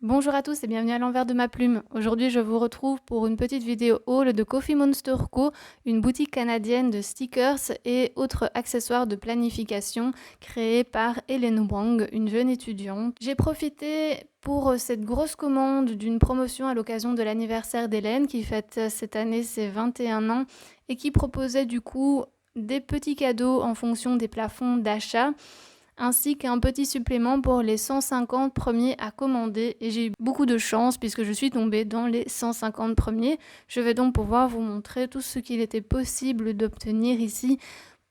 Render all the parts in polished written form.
Bonjour à tous et bienvenue à l'envers de ma plume. Aujourd'hui, je vous retrouve pour une petite vidéo haul de Coffee Monster Co, une boutique canadienne de stickers et autres accessoires de planification créée par Hélène Wang, une jeune étudiante. J'ai profité pour cette grosse commande d'une promotion à l'occasion de l'anniversaire d'Hélène qui fête cette année ses 21 ans et qui proposait du coup des petits cadeaux en fonction des plafonds d'achat, ainsi qu'un petit supplément pour les 150 premiers à commander. Et j'ai eu beaucoup de chance puisque je suis tombée dans les 150 premiers. Je vais donc pouvoir vous montrer tout ce qu'il était possible d'obtenir ici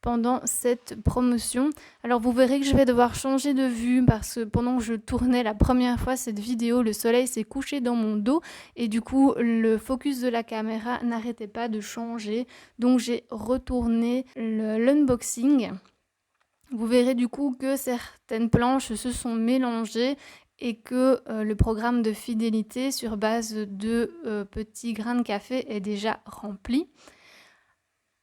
pendant cette promotion. Alors vous verrez que je vais devoir changer de vue parce que pendant que je tournais la première fois cette vidéo, le soleil s'est couché dans mon dos et du coup le focus de la caméra n'arrêtait pas de changer. Donc j'ai retourné l'unboxing. Vous verrez du coup que certaines planches se sont mélangées et que le programme de fidélité sur base de petits grains de café est déjà rempli.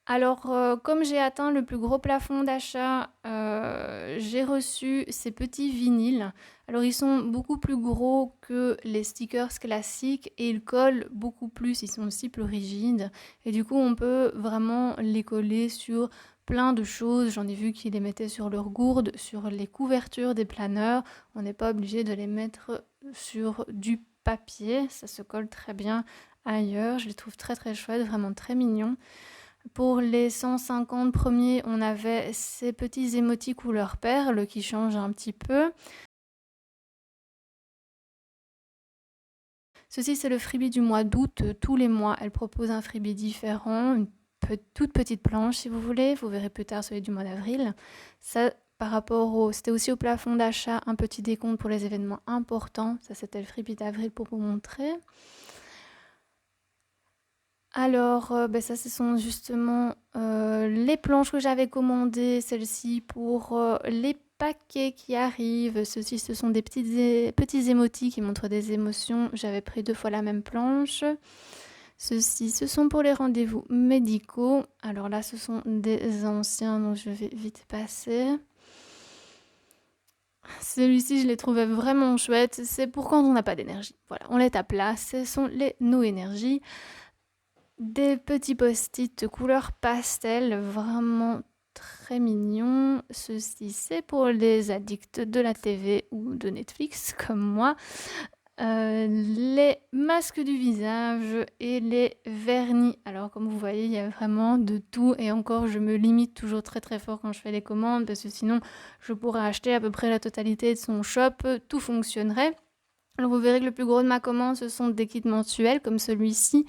Alors, comme j'ai atteint le plus gros plafond d'achat, j'ai reçu ces petits vinyles. Alors, ils sont beaucoup plus gros que les stickers classiques et ils collent beaucoup plus. Ils sont aussi plus rigides. Et du coup, on peut vraiment les coller sur plein de choses. J'en ai vu qui les mettaient sur leurs gourdes, sur les couvertures des planeurs. On n'est pas obligé de les mettre sur du papier. Ça se colle très bien ailleurs. Je les trouve très très chouettes, vraiment très mignons. Pour les 150 premiers, on avait ces petits émotis couleur perle qui changent un petit peu. Ceci, c'est le freebie du mois d'août. Tous les mois, elle propose un freebie différent, une toute petite planche si vous voulez. Vous verrez plus tard celui du mois d'avril. Ça, par rapport c'était aussi au plafond d'achat, un petit décompte pour les événements importants. Ça, c'était le freebie d'avril pour vous montrer. Alors, ça, ce sont justement les planches que j'avais commandées, celles-ci pour les paquets qui arrivent. Ceux-ci, ce sont des petits émotis qui montrent des émotions. J'avais pris 2 fois la même planche. Ceux-ci, ce sont pour les rendez-vous médicaux. Alors là, ce sont des anciens, donc je vais vite passer. Celui-ci, je les trouvais vraiment chouette. C'est pour quand on n'a pas d'énergie. Voilà, on les tape là. Ce sont les No Energy. Des petits post-it couleur pastel, vraiment très mignons. Ceci, c'est pour les addicts de la TV ou de Netflix comme moi. Les masques du visage et les vernis. Alors comme vous voyez, il y a vraiment de tout et encore je me limite toujours très très fort quand je fais les commandes parce que sinon je pourrais acheter à peu près la totalité de son shop, tout fonctionnerait. Alors vous verrez que le plus gros de ma commande, ce sont des kits mensuels comme celui-ci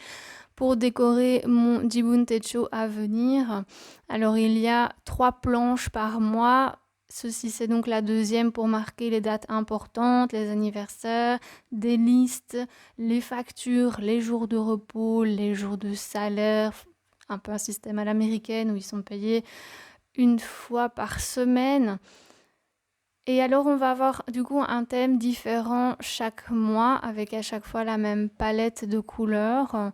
pour décorer mon Jibun Techo à venir. Alors il y a 3 planches par mois. Ceci, c'est donc la deuxième pour marquer les dates importantes, les anniversaires, des listes, les factures, les jours de repos, les jours de salaire, un peu un système à l'américaine où ils sont payés une fois par semaine. Et alors on va avoir du coup un thème différent chaque mois avec à chaque fois la même palette de couleurs.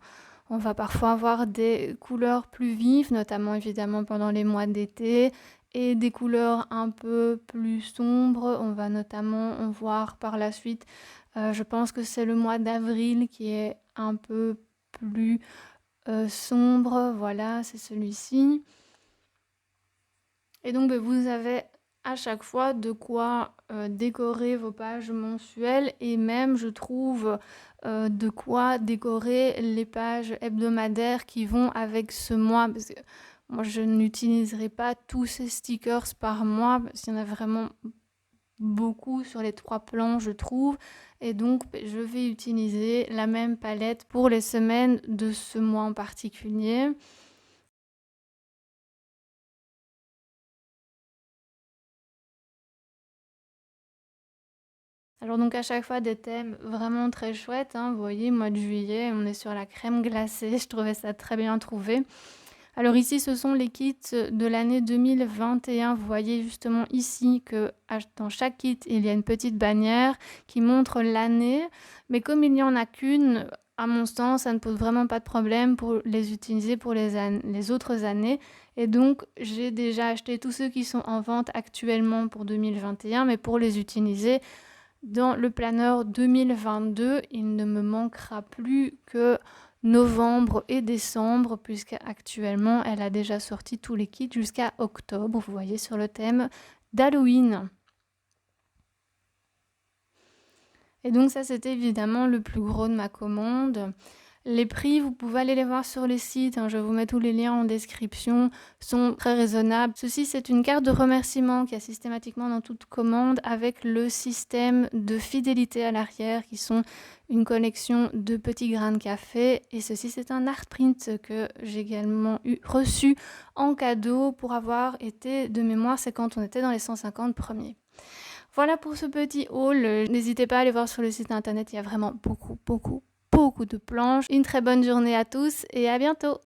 On va parfois avoir des couleurs plus vives, notamment évidemment pendant les mois d'été, et des couleurs un peu plus sombres. On va notamment voir par la suite, je pense que c'est le mois d'avril qui est un peu plus sombre. Voilà, c'est celui-ci. Et donc vous avez à chaque fois de quoi décorer vos pages mensuelles et même je trouve de quoi décorer les pages hebdomadaires qui vont avec ce mois parce que moi je n'utiliserai pas tous ces stickers par mois parce qu'il y en a vraiment beaucoup sur les 3 plans je trouve et donc je vais utiliser la même palette pour les semaines de ce mois en particulier. Alors donc à chaque fois des thèmes vraiment très chouettes, hein. Vous voyez, mois de juillet, on est sur la crème glacée, je trouvais ça très bien trouvé. Alors ici, ce sont les kits de l'année 2021. Vous voyez justement ici que dans chaque kit, il y a une petite bannière qui montre l'année. Mais comme il n'y en a qu'une, à mon sens, ça ne pose vraiment pas de problème pour les utiliser pour les autres années. Et donc, j'ai déjà acheté tous ceux qui sont en vente actuellement pour 2021, mais pour les utiliser Dans le planeur 2022, il ne me manquera plus que novembre et décembre, puisqu'actuellement, elle a déjà sorti tous les kits jusqu'à octobre, vous voyez, sur le thème d'Halloween. Et donc ça, c'était évidemment le plus gros de ma commande. Les prix, vous pouvez aller les voir sur les sites, je vous mets tous les liens en description, sont très raisonnables. Ceci, c'est une carte de remerciement qu'il y a systématiquement dans toute commande avec le système de fidélité à l'arrière qui sont une collection de petits grains de café. Et ceci, c'est un art print que j'ai également reçu en cadeau pour avoir été, de mémoire, c'est quand on était dans les 150 premiers. Voilà pour ce petit haul. N'hésitez pas à aller voir sur le site internet, il y a vraiment beaucoup de planches. Une très bonne journée à tous et à bientôt!